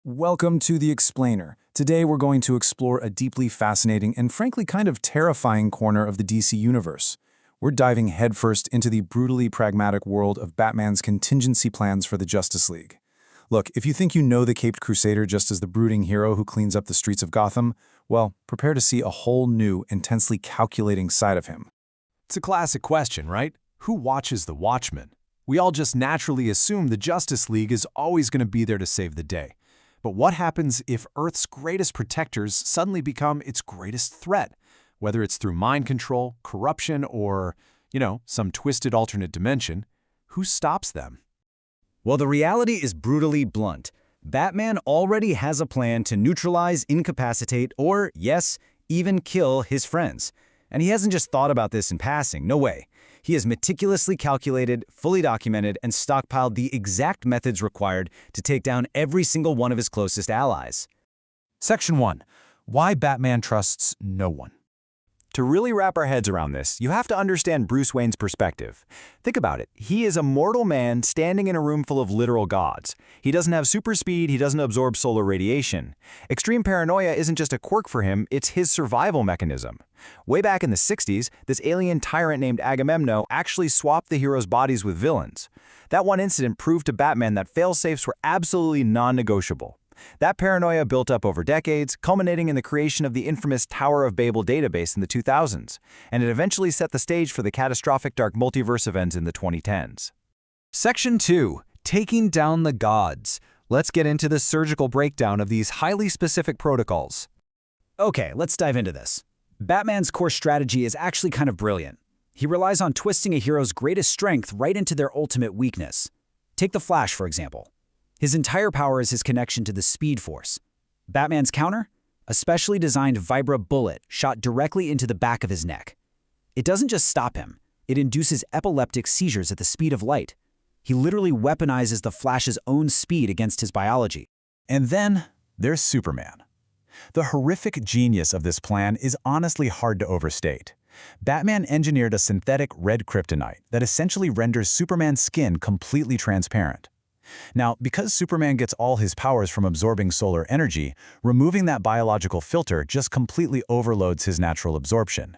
Welcome to The Explainer. Today we're going to explore a deeply fascinating and frankly kind of terrifying corner of the DC universe. We're diving headfirst into the brutally pragmatic world of Batman's contingency plans for the Justice League. Look, if you think you know the Caped Crusader just as the brooding hero who cleans up the streets of Gotham, well, prepare to see a whole new, intensely calculating side of him. It's a classic question, right? Who watches the Watchmen? We all just naturally assume the Justice League is always going to be there to save the day. But what happens if Earth's greatest protectors suddenly become its greatest threat? Whether it's through mind control, corruption, or, some twisted alternate dimension, who stops them? Well, the reality is brutally blunt. Batman already has a plan to neutralize, incapacitate, or, yes, even kill his friends. And he hasn't just thought about this in passing, no way. He has meticulously calculated, fully documented, and stockpiled the exact methods required to take down every single one of his closest allies. Section 1. Why Batman trusts no one. To really wrap our heads around this, you have to understand Bruce Wayne's perspective. Think about it. He is a mortal man standing in a room full of literal gods. He doesn't have super speed, he doesn't absorb solar radiation. Extreme paranoia isn't just a quirk for him, it's his survival mechanism. Way back in the 60s, this alien tyrant named Agamemnon actually swapped the heroes' bodies with villains. That one incident proved to Batman that fail-safes were absolutely non-negotiable. That paranoia built up over decades, culminating in the creation of the infamous Tower of Babel database in the 2000s, and it eventually set the stage for the catastrophic dark multiverse events in the 2010s. Section 2. Taking down the gods. Let's get into the surgical breakdown of these highly specific protocols. Okay, let's dive into this. Batman's core strategy is actually kind of brilliant. He relies on twisting a hero's greatest strength right into their ultimate weakness. Take the Flash, for example. His entire power is his connection to the Speed Force. Batman's counter? A specially designed Vibra bullet shot directly into the back of his neck. It doesn't just stop him, it induces epileptic seizures at the speed of light. He literally weaponizes the Flash's own speed against his biology. And then there's Superman. The horrific genius of this plan is honestly hard to overstate. Batman engineered a synthetic red kryptonite that essentially renders Superman's skin completely transparent. Now, because Superman gets all his powers from absorbing solar energy, removing that biological filter just completely overloads his natural absorption.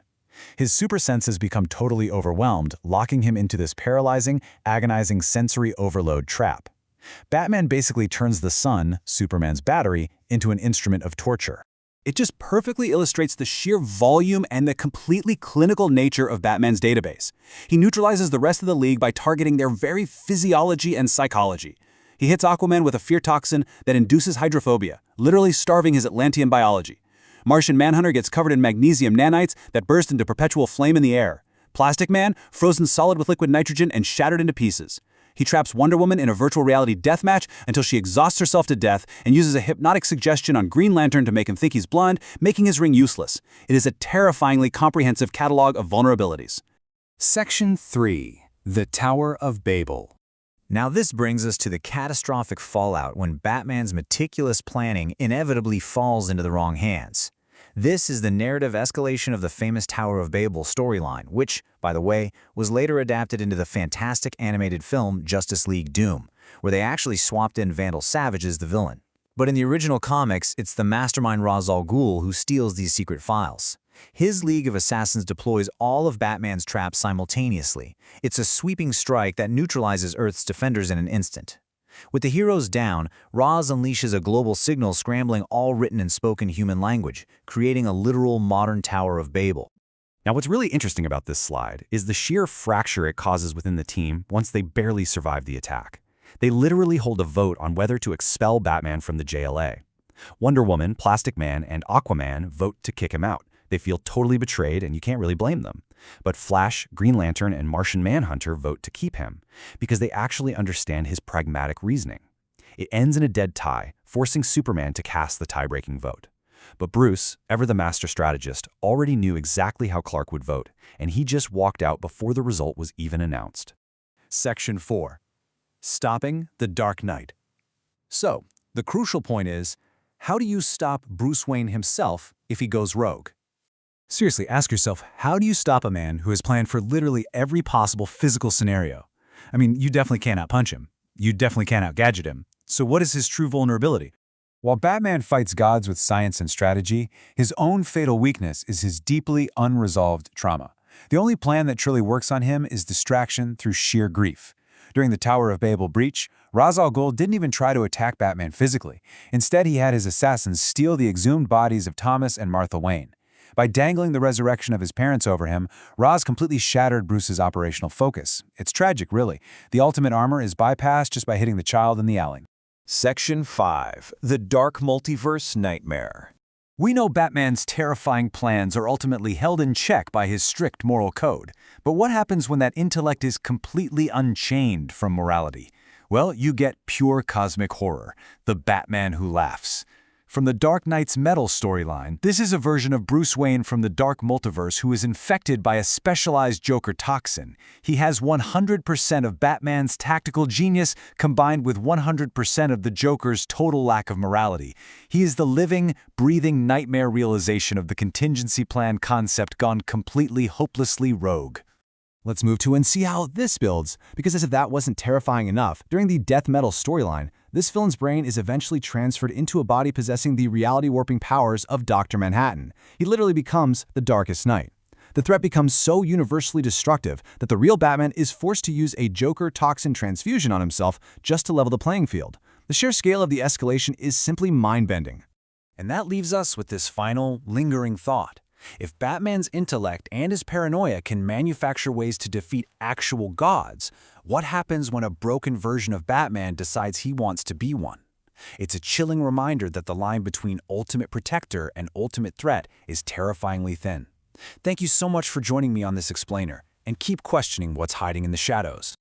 His super senses become totally overwhelmed, locking him into this paralyzing, agonizing sensory overload trap. Batman basically turns the sun, Superman's battery, into an instrument of torture. It just perfectly illustrates the sheer volume and the completely clinical nature of Batman's database. He neutralizes the rest of the League by targeting their very physiology and psychology. He hits Aquaman with a fear toxin that induces hydrophobia, literally starving his Atlantean biology. Martian Manhunter gets covered in magnesium nanites that burst into perpetual flame in the air. Plastic Man, frozen solid with liquid nitrogen and shattered into pieces. He traps Wonder Woman in a virtual reality deathmatch until she exhausts herself to death and uses a hypnotic suggestion on Green Lantern to make him think he's blind, making his ring useless. It is a terrifyingly comprehensive catalog of vulnerabilities. Section 3. The Tower of Babel. Now this brings us to the catastrophic fallout when Batman's meticulous planning inevitably falls into the wrong hands. This is the narrative escalation of the famous Tower of Babel storyline, which, by the way, was later adapted into the fantastic animated film Justice League Doom, where they actually swapped in Vandal Savage as the villain. But in the original comics, it's the mastermind Ra's al Ghul who steals these secret files. His League of Assassins deploys all of Batman's traps simultaneously. It's a sweeping strike that neutralizes Earth's defenders in an instant. With the heroes down, Ra's unleashes a global signal scrambling all written and spoken human language, creating a literal modern Tower of Babel. Now, what's really interesting about this slide is the sheer fracture it causes within the team once they barely survive the attack. They literally hold a vote on whether to expel Batman from the JLA. Wonder Woman, Plastic Man, and Aquaman vote to kick him out. They feel totally betrayed, and you can't really blame them. But Flash, Green Lantern, and Martian Manhunter vote to keep him, because they actually understand his pragmatic reasoning. It ends in a dead tie, forcing Superman to cast the tie-breaking vote. But Bruce, ever the master strategist, already knew exactly how Clark would vote, and he just walked out before the result was even announced. Section 4. Stopping the Dark Knight. So, the crucial point is, how do you stop Bruce Wayne himself if he goes rogue? Seriously, ask yourself, how do you stop a man who has planned for literally every possible physical scenario? I mean, you definitely can't outpunch him. You definitely can't outgadget him. So what is his true vulnerability? While Batman fights gods with science and strategy, his own fatal weakness is his deeply unresolved trauma. The only plan that truly works on him is distraction through sheer grief. During the Tower of Babel breach, Ra's al Ghul didn't even try to attack Batman physically. Instead, he had his assassins steal the exhumed bodies of Thomas and Martha Wayne. By dangling the resurrection of his parents over him, Ra's completely shattered Bruce's operational focus. It's tragic, really. The ultimate armor is bypassed just by hitting the child in the alley. Section 5. The Dark Multiverse Nightmare. We know Batman's terrifying plans are ultimately held in check by his strict moral code. But what happens when that intellect is completely unchained from morality? Well, you get pure cosmic horror, the Batman who laughs. From the Dark Knight's Metal storyline, this is a version of Bruce Wayne from the Dark Multiverse who is infected by a specialized Joker toxin. He has 100% of Batman's tactical genius combined with 100% of the Joker's total lack of morality. He is the living, breathing nightmare realization of the contingency plan concept gone completely hopelessly rogue. Let's move to and see how this builds, because as if that wasn't terrifying enough, during the Death Metal storyline, this villain's brain is eventually transferred into a body possessing the reality-warping powers of Dr. Manhattan. He literally becomes the Darkest Knight. The threat becomes so universally destructive that the real Batman is forced to use a Joker toxin transfusion on himself just to level the playing field. The sheer scale of the escalation is simply mind-bending. And that leaves us with this final, lingering thought. If Batman's intellect and his paranoia can manufacture ways to defeat actual gods, what happens when a broken version of Batman decides he wants to be one? It's a chilling reminder that the line between ultimate protector and ultimate threat is terrifyingly thin. Thank you so much for joining me on this explainer, and keep questioning what's hiding in the shadows.